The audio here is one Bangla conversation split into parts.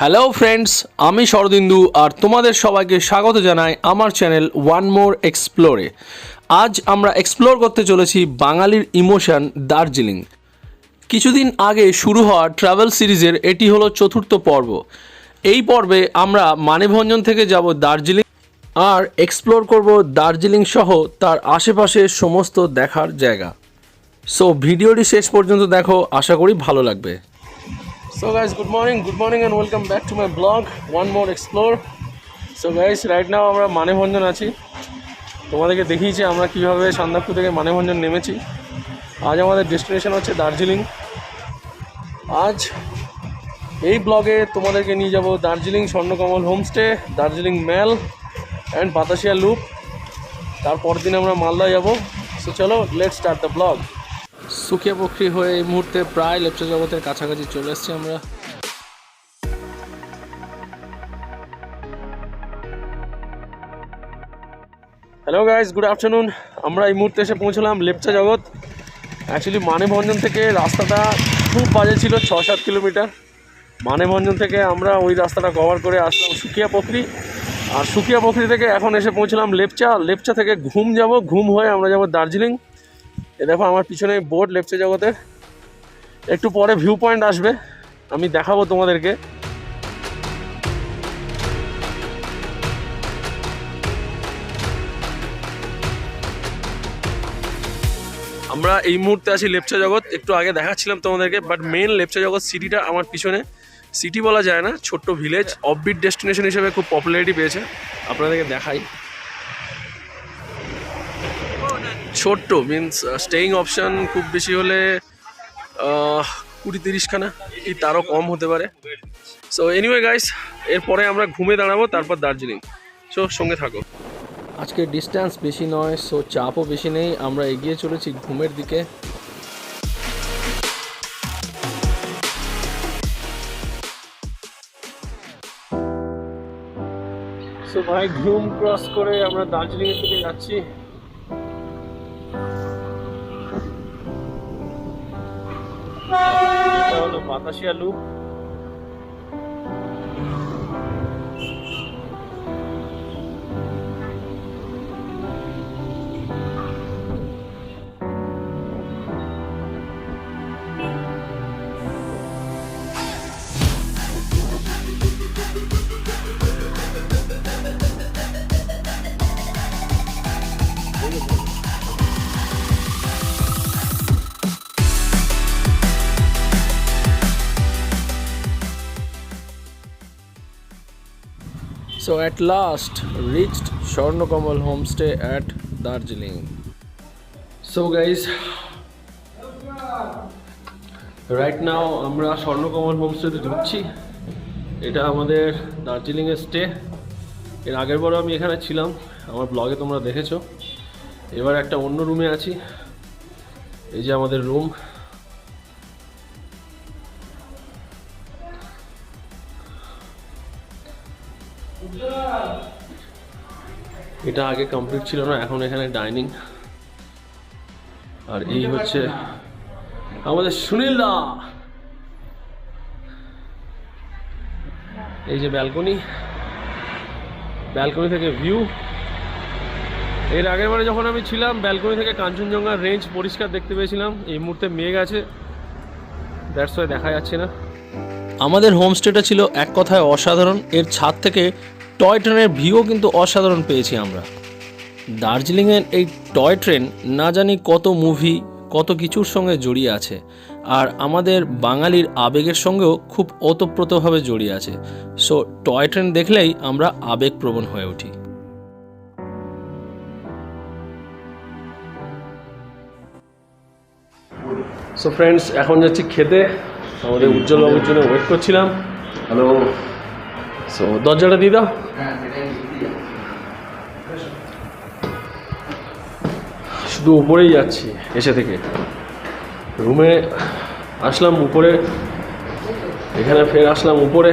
হ্যালো ফ্রেন্ডস, আমি শরদিন্দু আর তোমাদের সবাইকে স্বাগত জানাই আমার চ্যানেল ওয়ান মোর এক্সপ্লোরে। আজ আমরা এক্সপ্লোর করতে চলেছি বাঙালির ইমোশন দার্জিলিং। কিছুদিন আগে শুরু হওয়া ট্রাভেল সিরিজের এটি হলো চতুর্থ পর্ব। এই পর্বে আমরা মানেভঞ্জন থেকে যাব দার্জিলিং আর এক্সপ্লোর করব দার্জিলিং সহ তার আশেপাশের সমস্ত দেখার জায়গা। সো ভিডিওটি শেষ পর্যন্ত দেখো, আশা করি ভালো লাগবে। So guys, good morning and welcome back to my vlog one more explore. So guys, right now আমরা মানেভঞ্জন আছি। তোমাদেরকে দেখিয়েছি আমরা কিভাবে সান্দাকফু থেকে মানেভঞ্জন নেমেছি। আজ আমাদের ডেস্টিনেশন হচ্ছে দার্জিলিং। আজ এই ব্লগে তোমাদেরকে নিয়ে যাব Darjeeling Swarnakamal homestay, Darjeeling male and Batasia loop. তারপর দিন আমরা মালদা যাব। সো চলো, let's start the blog. Sukhia পক্ষী হয়ে এই মুহূর্তে প্রায় লেপচা জগতের কাছাকাছি চলে এসেছি আমরা। Hello guys, good afternoon. আমরা এই মুহূর্তে এসে পৌঁছলাম লেপচা জগৎ। অ্যাকচুয়ালি মানেভঞ্জন থেকে রাস্তাটা খুব বাজে ছিল, 6-7 কিলোমিটার। মানেভঞ্জন থেকে আমরা ওই রাস্তাটা কভার করে আসলাম সুখিয়া পক্ষী, আর সুখিয়া পক্ষী থেকে এখন এসে পৌঁছলাম লেপচা থেকে ঘুম যাব, ঘুম হয়ে আমরা যাব দার্জিলিং। এ দেখো আমার পিছনে বোর্ড লেপচা জগতের। একটু পরে ভিউ পয়েন্ট আসবে, আমি দেখাবো তোমাদেরকে। আমরা এই মুহূর্তে আছি লেপচা জগৎ। একটু আগে দেখাচ্ছিলাম তোমাদেরকে, বাট মেন লেপচা জগৎ সিটিটা আমার পিছনে। সিটি বলা যায় না, ছোট্ট ভিলেজ, অফবিট ডেস্টিনেশন হিসেবে খুব পপুলারিটি পেয়েছে। আপনাদেরকে দেখাই। ছোট্ট মিনস স্টেইং অপশান খুব বেশি হলে 20-30 খানা, কি তারও কম হতে পারে। সো এনিওয়ে গাইস, এরপরে আমরা ঘুমে দাঁড়াবো, তারপর দার্জিলিং। সো সঙ্গে থাকো। আজকে ডিস্ট্যান্স বেশি নয়, সো চাপও বেশি নেই। আমরা এগিয়ে চলেছি ঘুমের দিকে। সো ভাই, ঘুম ক্রস করে আমরা দার্জিলিংয়ের দিকে যাচ্ছি। এটা হলো Batasia loop. So at last reached Swarnokamal homestay at Darjeeling. So guys, right now আমরা স্বর্ণকমল হোমস্টেতে ঢুকছি। এটা আমাদের দার্জিলিংয়ের স্টে। এর আগের বারও আমি এখানে ছিলাম, আমার ব্লগে তোমরা দেখেছো। এবার একটা অন্য রুমে আছি। এই যে আমাদের রুম। এটা আগে কমপ্লিট ছিল না, এখন এখানে ডাইনিং। আর এই হচ্ছে আমাদের সুনীলদা। এই যে ব্যালকনি, ব্যালকনি থেকে ভিউ। এর আগের বারে যখন আমি ছিলাম, ব্যালকনি থেকে কাঞ্চনজঙ্ঘার রেঞ্জ পরিষ্কার দেখতে পেয়েছিলাম। এই মুহূর্তে মেঘ আছে, দ্যাটস ওয়াই দেখা যাচ্ছে না। আমাদের হোমস্টেটা ছিল এক কথায় অসাধারণ। এর ছাদ থেকে টয় ট্রেনের ভিউও কিন্তু অসাধারণ পেয়েছি আমরা। দার্জিলিংয়ের এই টয় ট্রেন না জানি কত মুভি, কত কিছুর সঙ্গে জড়িয়ে আছে, আর আমাদের বাঙালির আবেগের সঙ্গেও খুব ওতপ্রোতভাবে জড়িয়ে আছে। সো টয় ট্রেন দেখলেই আমরা আবেগপ্রবণ হয়ে উঠি। সো ফ্রেন্ডস, এখন যাচ্ছি খেতে। আমাদের উজ্জ্বলবাবুর জন্য ওয়েট করছিলাম, হ্যালো। সো দরজাটা দিয়ে দাও। শুধু উপরেই যাচ্ছি এসে থেকে, রুমে আসলাম উপরে, এখানে ফের আসলাম উপরে,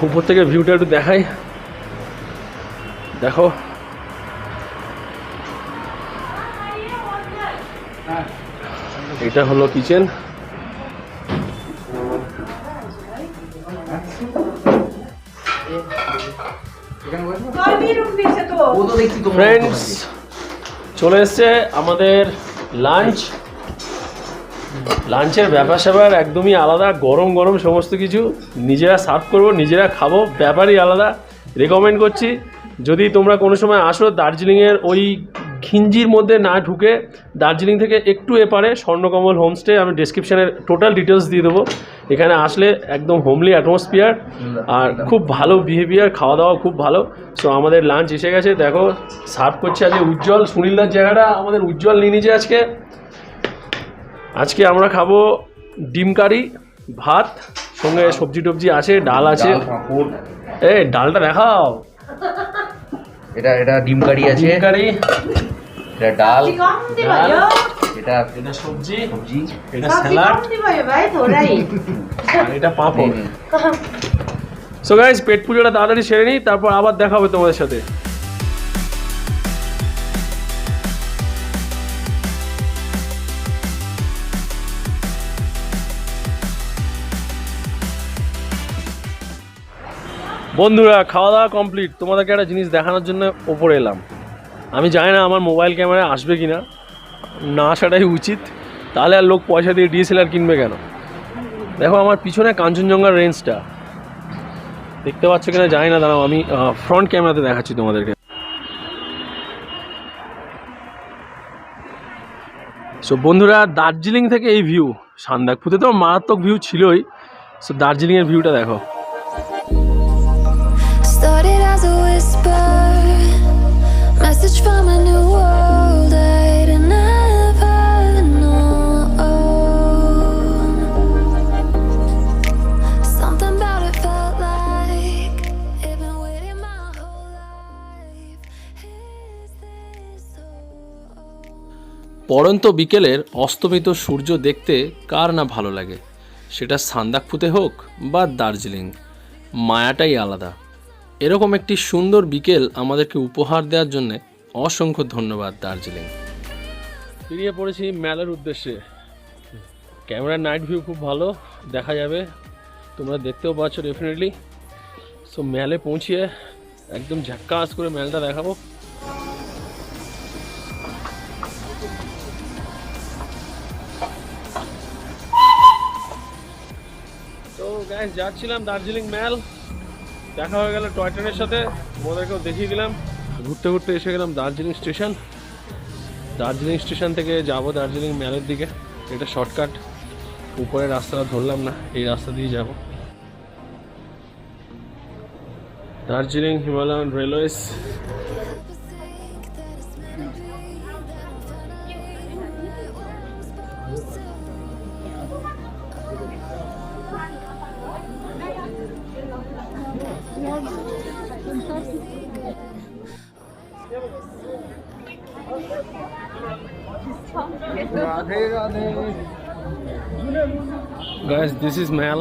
উপর থেকে ভিউটা একটু দেখাই। দেখো এটা হলো কিচেন। ফ্রেন্ডস চলে এসছে আমাদের লাঞ্চ। লাঞ্চের ব্যাপার স্যাপার একদমই আলাদা, গরম গরম সমস্ত কিছু নিজেরা সার্ভ করবো, নিজেরা খাবো, ব্যাপারই আলাদা। রেকমেন্ড করছি যদি তোমরা কোনো সময় আসো দার্জিলিংয়ের ওই ঘিঞ্জির মধ্যে না ঢুকে, দার্জিলিং থেকে একটু এপারে স্বর্ণকমল হোমস্টে, আমি ডেসক্রিপশানের টোটাল ডিটেলস দিয়ে দেবো। এখানে আসলে একদম হোমলি অ্যাটমসফিয়ার আর খুব ভালো বিহেভিয়ার, খাওয়া দাওয়া খুব ভালো। সো আমাদের লাঞ্চ এসে গেছে, দেখো সার্ভ করছে আজকে উজ্জ্বল। সুনীলদার জায়গাটা আমাদের উজ্জ্বল নিয়ে নিয়েছে আজকে। আজকে আমরা খাবো ডিম কারি, ভাত, সঙ্গে সবজি টবজি আছে, ডাল আছে। এই ডালটা দেখাও। এটা ডিম কারি আছে, ডিম কারি, এটা ডাল, এটা সবজি, এটা স্যালাড, আর এটা পাঁপড়। সো গাইস পেট পুজোটা তাড়াতাড়ি সেরে নিই, তারপর আবার দেখা হবে তোমাদের সাথে। বন্ধুরা খাওয়া দাওয়া কমপ্লিট, তোমাদেরকে একটা জিনিস দেখানোর জন্য ওপরে এলাম। আমি জানি না আমার মোবাইল ক্যামেরায় আসবে কি না, না আসাটাই উচিত, তাহলে আর লোক পয়সা দিয়ে ডিএসএলআর কিনবে কেন। দেখো আমার পিছনে কাঞ্চনজঙ্ঘার রেঞ্জটা দেখতে পাচ্ছ কিনা জানি না, দাঁড়াও আমি ফ্রন্ট ক্যামেরাতে দেখাচ্ছি তোমাদেরকে। সো বন্ধুরা দার্জিলিং থেকে এই ভিউ, সান্দাকফুতে তো মারাত্মক ভিউ ছিলই, সো দার্জিলিংয়ের ভিউটা দেখো। Started as a whisper, message from a new world I'd never known. Something about it felt like it'd been waiting my whole life. Is this so? পড়ন্ত বিকেলের অস্তমিত সূর্য দেখতে কার না ভালো লাগে, সেটা সান্দাকফুতে হোক বা দার্জিলিং, মায়াটাই আলাদা। এরকম একটি সুন্দর বিকেল আমাদেরকে উপহার দেওয়ার জন্য অসংখ্য ধন্যবাদ দার্জিলিং। বেরিয়ে পড়েছি মেলার উদ্দেশ্যে। ক্যামেরার নাইট ভিউ খুব ভালো দেখা যাবে, তোমরা দেখতেও পাচ্ছ ডেফিনেটলি। সো মেলে পৌঁছিয়ে একদম ঝাক্কাস করে মেলটা দেখাবো। তো গাইস যাচ্ছিলাম দার্জিলিং মেল, দেখা হয়ে গেল টয় ট্রেনের সাথে, ওদেরকেও দেখিয়ে দিলাম। ঘুরতে ঘুরতে এসে গেলাম দার্জিলিং স্টেশন। দার্জিলিং স্টেশন থেকে যাব দার্জিলিং মেলের দিকে, এটা শর্টকাট, উপরের রাস্তাটা ধরলাম না, এই রাস্তা দিয়ে যাব। Darjeeling Himalayan railways. Guys, this is Mal,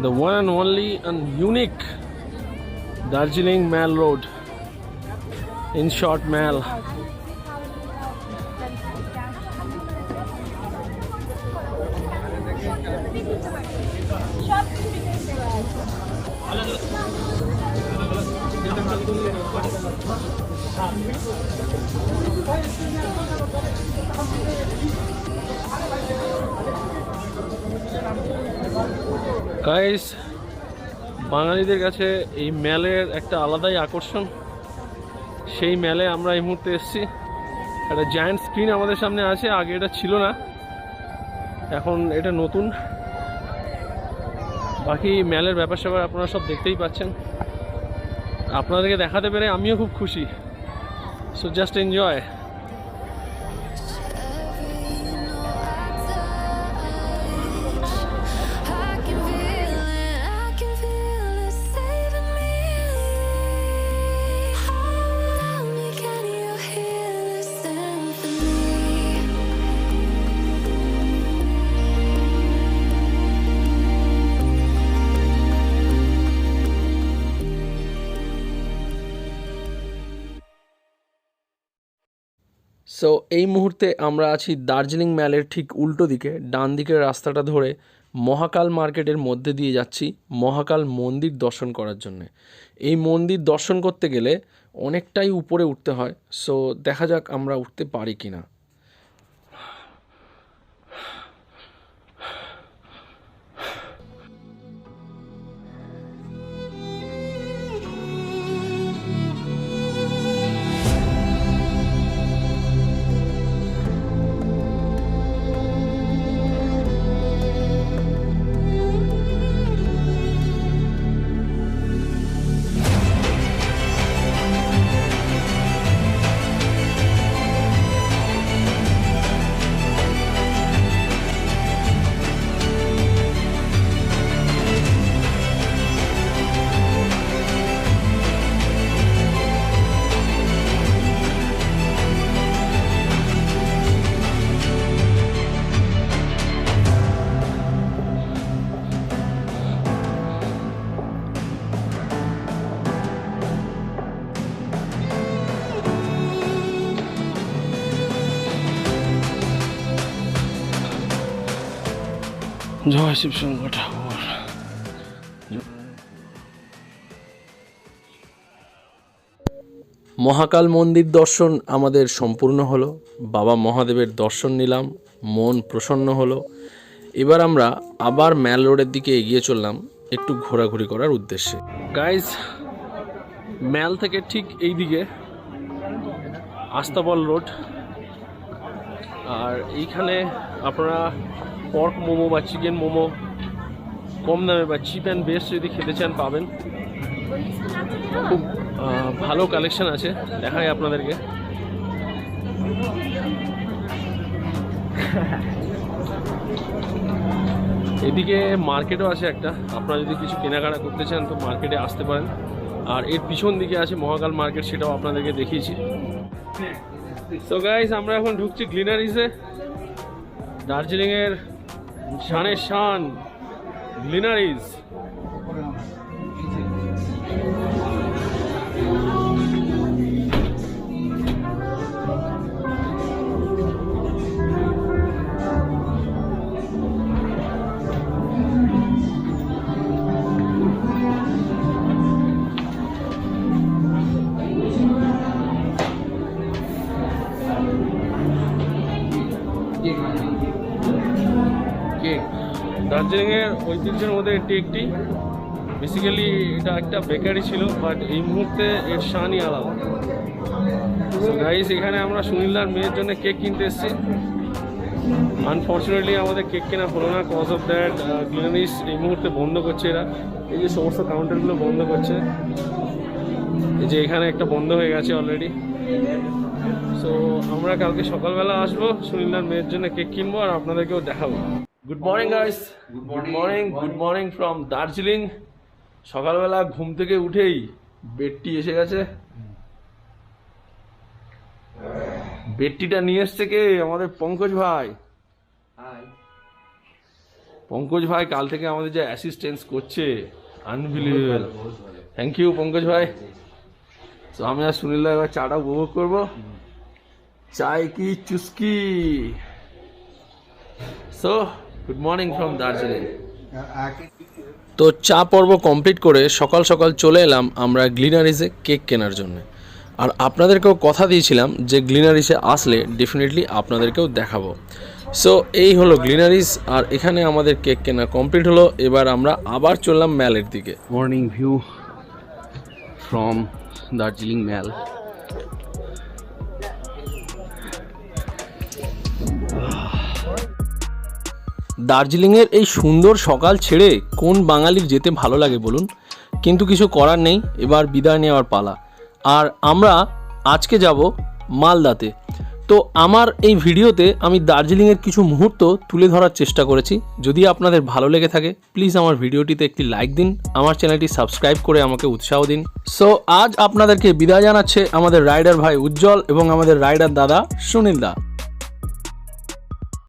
the one and only and unique Darjeeling Mal Road. In short, Mal. Guys বাঙালিদের কাছে এই মেলের একটা আলাদাই আকর্ষণ। সেই মেলে আমরা এই মুহূর্তে এসেছি। একটা জায়ান্ট স্ক্রিন আমাদের সামনে আছে, আগে এটা ছিল না, এখন এটা নতুন। বাকি মেলের ব্যাপার স্যাপার আপনারা সব দেখতেই পাচ্ছেন, আপনাদেরকে দেখাতে পেরে আমিও খুব খুশি। So just enjoy. সো এই মুহূর্তে আমরা আছি দার্জিলিং ম্যালের ঠিক উল্টো দিকে, ডান দিকের রাস্তাটা ধরে মহাকাল মার্কেটের মধ্যে দিয়ে যাচ্ছি মহাকাল মন্দির দর্শন করার জন্যে। এই মন্দির দর্শন করতে গেলে অনেকটাই উপরে উঠতে হয়, সো দেখা যাক আমরা উঠতে পারি কি না। জয় শিব শঙ্কর ঠাকুর। মহাকাল মন্দির দর্শন আমাদের সম্পূর্ণ হলো, বাবা মহাদেবের দর্শন নিলাম, মন প্রসন্ন হলো। এবার আমরা আবার ম্যাল রোডের দিকে এগিয়ে চললাম একটু ঘোরাঘুরি করার উদ্দেশ্যে। গাইজ, ম্যাল থেকে ঠিক এই দিকে আস্তাবল রোড, আর এইখানে আপনারা পর্ক মোমো বা চিকেন মোমো কম দামে বা চিপ অ্যান্ড বেস্ট যদি খেতে চান পাবেন। খুব ভালো কালেকশন আছে, দেখাই আপনাদেরকে। এদিকে মার্কেটও আছে একটা, আপনারা যদি কিছু কেনাকাটা করতে চান তো মার্কেটে আসতে পারেন। আর এর পিছন দিকে আছে মহাকাল মার্কেট, সেটাও আপনাদেরকে দেখিয়েছি। সো গাইস, আমরা এখন ঢুকছি গ্লিনারিসে, দার্জিলিংয়ের শানে শান গ্লিনারিস। দার্জিলিংয়ের ঐতিহ্যের মধ্যে এটি একটি, বেসিক্যালি এটা একটা বেকারি ছিল, বাট এই মুহূর্তে এর শানই আলাদা। সো গাইস, এখানে আমরা সুনীলদার মেয়ের জন্য কেক কিনতে এসেছি। আনফর্চুনেটলি আমাদের কেক কেনা হলো না, কজ অফ দ্যাট গ্লিনারিস এই মুহূর্তে বন্ধ করছে। এরা এই যে সমস্ত কাউন্টারগুলো বন্ধ করছে, এই যে এখানে একটা বন্ধ হয়ে গেছে অলরেডি। সো আমরা কালকে সকালবেলা আসবো, সুনীলদার মেয়ের জন্য কেক কিনবো আর আপনাদেরকেও দেখাবো। Good morning guys, good morning from Darjeeling. সকালবেলা ঘুম থেকে উঠেই বেডটি এসে গেছে। বেডটিটা নিয়ে এসছে কে? আমাদের পঙ্কজ ভাই। পঙ্কজ ভাই কাল থেকে আমাদের যে অ্যাসিস্ট্যান্স করছে, আনবিলিভেবল। থ্যাংক ইউ পঙ্কজ ভাই। তো আমি আর সুনীলদা এবার চাটা উপভোগ করবো। চায় কি চুস্কি। So good morning from Darjeeling. তো চা পর্ব কমপ্লিট করে সকাল সকাল চলে এলাম আমরা গ্লিনারিসে কেক কেনার জন্য। আর আপনাদেরকেও কথা দিয়েছিলাম যে গ্লিনারিসে আসলে ডেফিনেটলি আপনাদেরকেও দেখাবো। সো এই হলো গ্লিনারিস, আর এখানে আমাদের কেক কেনা কমপ্লিট হলো। এবার আমরা আবার চললাম ম্যালের দিকে। মর্নিং ভিউ ফ্রম দার্জিলিং ম্যাল। দার্জিলিংয়ের এই সুন্দর সকাল ছেড়ে কোন বাঙালির যেতে ভালো লাগে বলুন? কিন্তু কিছু করার নেই, এবার বিদায় নেওয়ার পালা। আর আমরা আজকে যাব মালদাতে। তো আমার এই ভিডিওতে আমি দার্জিলিংয়ের কিছু মুহূর্ত তুলে ধরার চেষ্টা করেছি। যদি আপনাদের ভালো লেগে থাকে প্লিজ আমার ভিডিওটিতে একটি লাইক দিন, আমার চ্যানেলটি সাবস্ক্রাইব করে আমাকে উৎসাহ দিন। সো আজ আপনাদেরকে বিদায় জানাচ্ছে আমাদের রাইডার ভাই উজ্জ্বল এবং আমাদের রাইডার দাদা সুনীল দা।